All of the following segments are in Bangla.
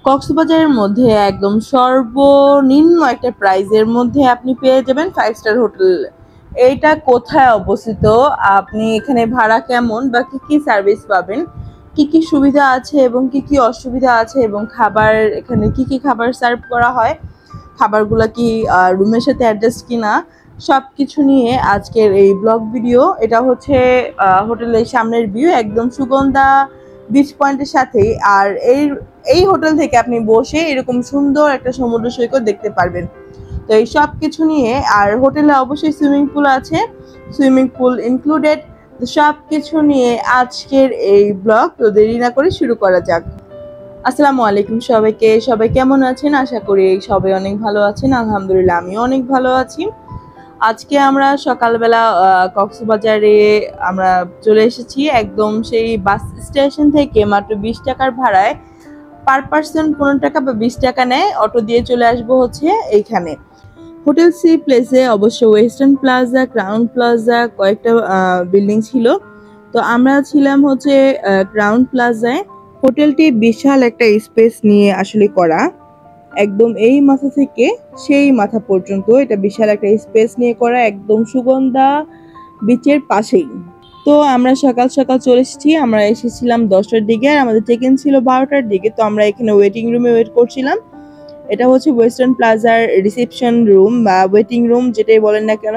কক্সবাজারের মধ্যে একদম সর্বনিম্ন একটা প্রাইজের মধ্যে আপনি পেয়ে যাবেন 5 স্টার হোটেল। এইটা কোথায় অবস্থিত, আপনি এখানে ভাড়া কেমন বা কি কি সার্ভিস পাবেন, কি কি সুবিধা আছে এবং কি কি অসুবিধা আছে, এবং খাবার এখানে কি কি খাবার সার্ভ করা হয়, খাবারগুলো কি রুমের সাথে অ্যাডজাস্ট কিনা, সব কিছু নিয়ে আজকের এই ব্লগ ভিডিও। এটা হচ্ছে হোটেলের সামনের ভিউ, একদম সুগন্ধা বিচ পয়েন্টের সাথেই। আর এই হোটেল থেকে আপনি বসে এরকম সুন্দর একটা সমুদ্র সৈকত দেখতে পারবেন। তো এই সব কিছু নিয়ে, আর হোটেলে অবশ্যই সুইমিং পুল আছে, সুইমিং পুল ইনক্লুডেড। তো সব কিছু নিয়ে আজকের এই ব্লগ, তো দেরি না করে শুরু করা যাক। আসসালামু আলাইকুম সবাইকে, সবাই কেমন আছেন? আশা করি সবাই অনেক ভালো আছেন। আলহামদুলিল্লাহ আমিও অনেক ভালো আছি। আজকে আমরা সকালবেলা কক্সবাজারে আমরা চলে এসেছি, একদম সেই বাস স্টেশন থেকে মাত্র 20 টাকার ভাড়ায় পার পার্সন 15 টাকা বা 20 টাকা নেয়, অটো দিয়ে চলে আসবো হচ্ছে এইখানে হোটেল সি প্লেসে। অবশ্য ওয়েস্টার্ন প্লাজা, ক্রাউন প্লাজা কয়েকটা বিল্ডিং ছিল, তো আমরা ছিলাম হচ্ছে ক্রাউন প্লাজায়। হোটেলটি বিশাল একটা স্পেস নিয়ে আসলে করা, একদম এই মাথা থেকে সেই মাথা পর্যন্ত এটা বিশাল একটা স্পেস নিয়ে করা, একদম সুগন্ধা বিচের পাশেই। তো আমরা সকাল সকাল চলে এসেছি, আমরা এসেছিলাম 10টার দিকে আর আমাদের চেক ইন ছিল 12টার দিকে। তো আমরা এখানে ওয়েটিং রুমে ওয়েট করছিলাম। এটা হচ্ছে ওয়েস্টার্ন প্লাজার রিসেপশন রুম বা ওয়েটিং রুম, যেটাই বলেন না কেন।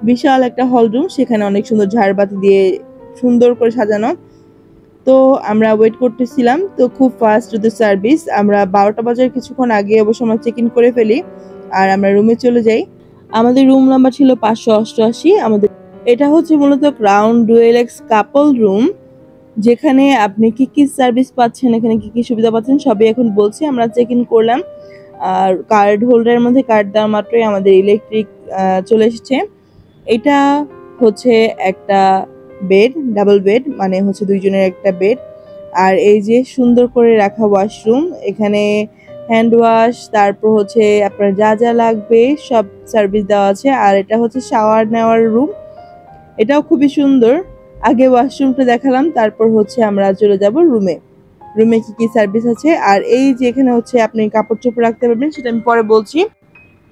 বিশাল একটা হল রুম, সেখানে অনেক সুন্দর ঝাড়বাতি দিয়ে সুন্দর করে সাজানো। তো আমরা ওয়েট করতেছিলাম, তো খুব ফাস্ট দ্রুত সার্ভিস। আমরা 12টা বাজার কিছুক্ষণ আগে অবশ্য আমরা চেক ইন করে ফেলি আর আমরা রুমে চলে যাই। আমাদের রুম নাম্বার ছিল 588। আমাদের এটা হচ্ছে মূলত ক্রাউন ডুয়েলেক্স কাপল রুম, যেখানে আপনি কি কি সার্ভিস পাচ্ছেন, এখানে কি কি সুবিধা পাচ্ছেন সবই এখন বলছি। আমরা চেক ইন করলাম, আর কার্ড হোল্ডারের মধ্যে কার্ড দেওয়া মাত্রই আমাদের ইলেকট্রিক চলে এসেছে। এটা হচ্ছে একটা বেড, ডাবল বেড, মানে হচ্ছে দুইজনের একটা বেড। আর এই যে সুন্দর করে রাখা ওয়াশরুম, এখানে হ্যান্ড ওয়াশ, তারপর হচ্ছে আপনার যা যা লাগবে সব সার্ভিস দেওয়া আছে। আর এটা হচ্ছে শাওয়ার নেওয়ার রুম, এটাও খুবই সুন্দর। আগে ওয়াশরুমটা দেখালাম, তারপর হচ্ছে আমরা চলে যাব রুমে। রুমে কি কি সার্ভিস আছে, আর এই যে এখানে হচ্ছে আপনি কাপড় চোপড় রাখতে পারবেন, সেটা আমি পরে বলছি।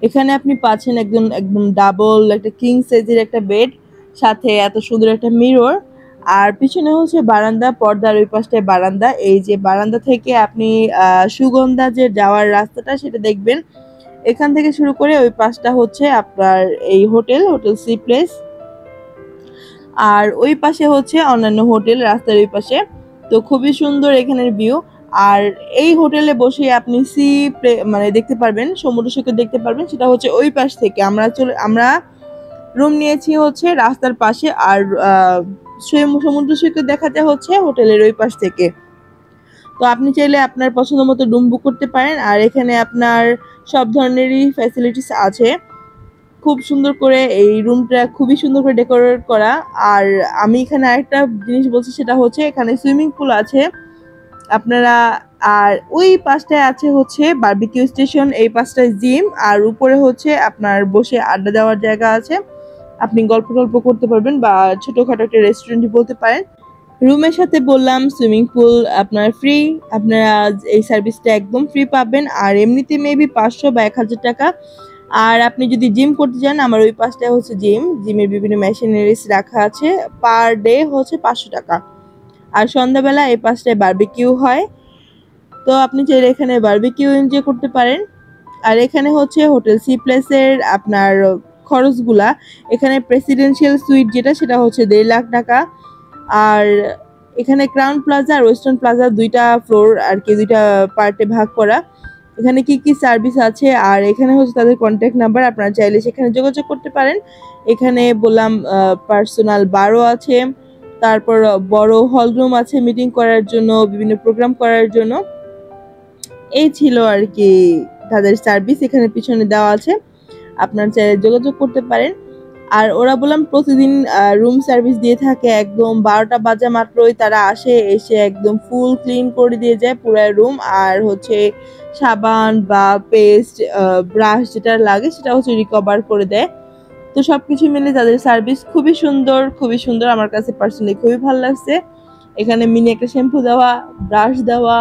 এখানে আপনি পাচ্ছেন একদম একদম ডাবল একটা কিং সাইজের একটা বেড, সাথে এত সুন্দর একটা মিরর। আর পিছনে হচ্ছে বারান্দা, পর্দার ওই পাশটায় বারান্দা। এই যে বারান্দা থেকে আপনি সুগন্ধা যে যাওয়ার রাস্তাটা সেটা দেখবেন। এখান থেকে শুরু করে ওই পাশটা হচ্ছে আপনার এই হোটেল সি প্লেস, আর ওই পাশে হচ্ছে অন্যান্য হোটেল রাস্তার ওই পাশে। তো খুবই সুন্দর এখানের ভিউ। আর এই হোটেলে বসে আপনি মানে দেখতে পারবেন, সমুদ্র সৈকত দেখতে পারবেন, সেটা হচ্ছে ওই পাশ থেকে। আমরা রুম নিয়েছি হচ্ছে রাস্তার পাশে, আর সমুদ্র সৈকত দেখা যায় হচ্ছে হোটেলের ওই পাশ থেকে। তো আপনি চাইলে আপনার পছন্দ মতো রুম বুক করতে পারেন। আর এখানে আপনার সব ধরনেরই ফ্যাসিলিটিস আছে। খুব সুন্দর করে এই রুমটা খুবই সুন্দর করে ডেকোরেট করা। আর আমি এখানে আরেকটা জিনিস বলছি, সেটা হচ্ছে এখানে সুইমিং পুল আছে আপনারা। আর ওই পাশটায় আছে হচ্ছে বারবিকিউ স্টেশন, এই পাশটায় জিম, আর উপরে হচ্ছে আপনার বসে আড্ডা দেওয়ার জায়গা আছে। আপনি গল্প করতে পারবেন, বা ছোটখাটো একটা রেস্টুরেন্ট বলতে পারেন। রুমের সাথে বললাম সুইমিং পুল আপনার ফ্রি, আপনারা এই সার্ভিসটা একদম ফ্রি পাবেন। আর এমনিতে মেবি 500 বা 1000 টাকা। আর আপনি যদি জিম করতে চান, আমার ওই পাশটায় হচ্ছে জিমের বিভিন্ন মেশিনারিজ রাখা আছে, পার ডে হচ্ছে 500 টাকা। আর সন্ধ্যাবেলা এই পাশটায় বারবিকিউ হয়, তো আপনি চাইলে এখানে বারবিকিউ এনজয় করতে পারেন। আর এখানে হচ্ছে হোটেল সি প্লেসের আপনার খরচগুলা, এখানে প্রেসিডেন্সিয়াল সুইট যেটা, সেটা হচ্ছে 1.5 লাখ টাকা। আর এখানে ক্রাউন প্লাজা আর ওয়েস্টার্ন প্লাজা দুইটা ফ্লোর আর কি, দুইটা পার্টে ভাগ করা। এখানে কি কি সার্ভিস আছে, আর এখানে হচ্ছে তাদের কন্ট্যাক্ট নাম্বার, আপনারা চাইলে সেখানে যোগাযোগ করতে পারেন। এখানে বললাম পার্সোনাল বারও আছে, তারপর বড় হল রুম আছে মিটিং করার জন্য, বিভিন্ন প্রোগ্রাম করার জন্য। এই ছিল আর কি তাদের সার্ভিস, এখানে পিছনে দেওয়া আছে, আপনারা চাইলে যোগাযোগ করতে পারেন। আর ওরা বললাম প্রতিদিন রুম সার্ভিস দিয়ে থাকে, একদম 12টা বাজা মাত্রই তারা এসে একদম ফুল ক্লিন করে দিয়ে যায় পুরো রুম। আর হচ্ছে সাবান বা পেস্ট, ব্রাশ যেটা লাগে সেটা হচ্ছে রিকভার করে দেয়। তো সবকিছু মিলে তাদের সার্ভিস খুবই সুন্দর, আমার কাছে পার্সোনালি খুবই ভালো লাগছে। এখানে মিনি একটা শ্যাম্পু দেওয়া, ব্রাশ দেওয়া,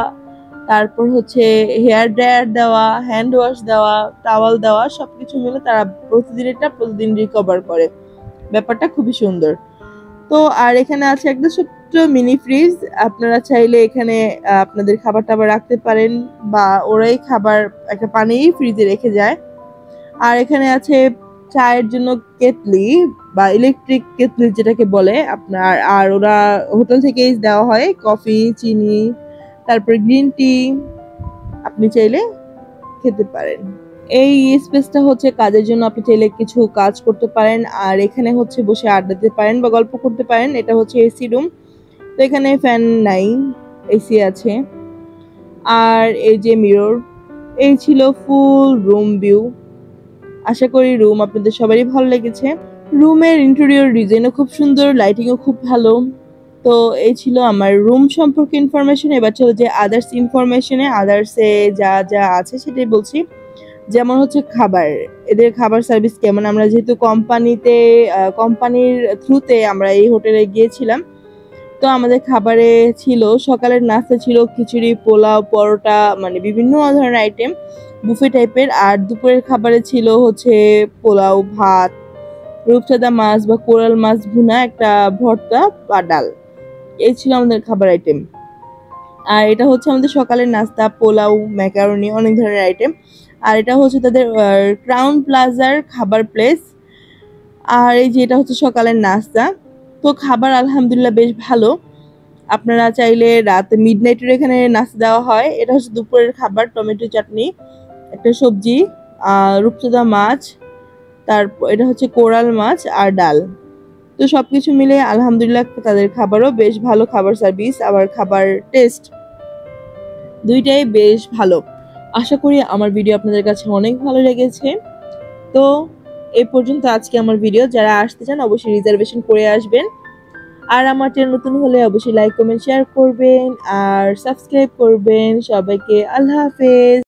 তারপর হচ্ছে হেয়ার ড্রায়ার দেওয়া, হ্যান্ড ওয়াশ দেওয়া, টাওয়াল দেওয়া, সবকিছু মিলে তারা প্রতিদিন রিকভার করে। ব্যাপারটা খুবই সুন্দর। তো আর এখানে আছে একটা ছোট্ট মিনি ফ্রিজ, আপনারা চাইলে এখানে আপনাদের খাবার টাবার রাখতে পারেন, বা ওরাই খাবার একটা পানি ফ্রিজে রেখে যায়। আর এখানে আছে চায়ের জন্য কেটলি বা ইলেকট্রিক কেটলি যেটাকে বলে আপনার, আর ওরা হোটেল থেকেই দেওয়া হয় কফি, চিনি, তারপর গ্রিন টি, আপনি চাইলে খেতে পারেন। এই স্পেসটা হচ্ছে কাজের জন্য, আপনি চাইলে কিছু কাজ করতে পারেন, আর এখানে হচ্ছে বসে আড্ডা দিতে পারেন বা গল্প করতে পারেন। এটা হচ্ছে এসি রুম, তো এখানে ফ্যান নাই, এসি আছে। আর এই যে মিরর, এই ছিল ফুল রুম ভিউ। আশা করি রুম আপনাদের সবারই ভালো লেগেছে। রুমের ইন্টেরিয়র ডিজাইনও খুব সুন্দর, লাইটিংও খুব ভালো। তো এই ছিল আমার রুম সম্পর্কে ইনফরমেশন। এবার চলো যে আদার্সে যা যা আছে সেটাই বলছি। যেমন হচ্ছে খাবার, এদের খাবার সার্ভিস কেমন। আমরা যেহেতু কোম্পানির থ্রুতে আমরা এই হোটেলে গিয়েছিলাম, তো আমাদের খাবারে ছিল, সকালের নাস্তা ছিল খিচুড়ি, পোলাও, পরোটা, মানে বিভিন্ন ধরনের আইটেম, বুফে টাইপের। আর দুপুরের খাবারে ছিল হচ্ছে পোলাও, ভাত, রূপচাঁদা মাছ বা কোরাল মাছ ভুনা, একটা ভর্তা বা ডাল। এই ছিল আমাদের খাবার আইটেম। আর এটা হচ্ছে আমাদের সকালের নাস্তা, পোলাও, ম্যাকারনি, অনেক ধরনের আইটেম। আর এটা হচ্ছে তাদের ক্রাউন প্লাজার খাবার প্লেস। আর এই যে এটা হচ্ছে সকালের নাস্তা। তো খাবার আলহামদুলিল্লাহ বেশ ভালো। আপনারা চাইলে রাত মিডনাইটের এখানে নাস্তা দেওয়া হয়। এটা হচ্ছে দুপুরের খাবার, টমেটো চাটনি, একটা সবজি, রূপচাঁদা মাছ, তারপর এটা হচ্ছে কোরাল মাছ আর ডাল। তো সবকিছু মিলে আলহামদুলিল্লাহ তাদের খাবারও বেশ ভালো, খাবার সার্ভিস আবার খাবার টেস্ট দুইটাই বেশ ভালো। আশা করি আমার ভিডিও আপনাদের কাছে অনেক ভালো লেগেছে। তো এই পর্যন্ত আজকে আমার ভিডিও। যারা আসতে চান অবশ্যই রিজার্ভেশন করে আসবেন। আর আমার চ্যানেল নতুন হলে অবশ্যই লাইক, কমেন্ট, শেয়ার করবেন আর সাবস্ক্রাইব করবেন। সবাইকে আল্লাহ হাফেজ।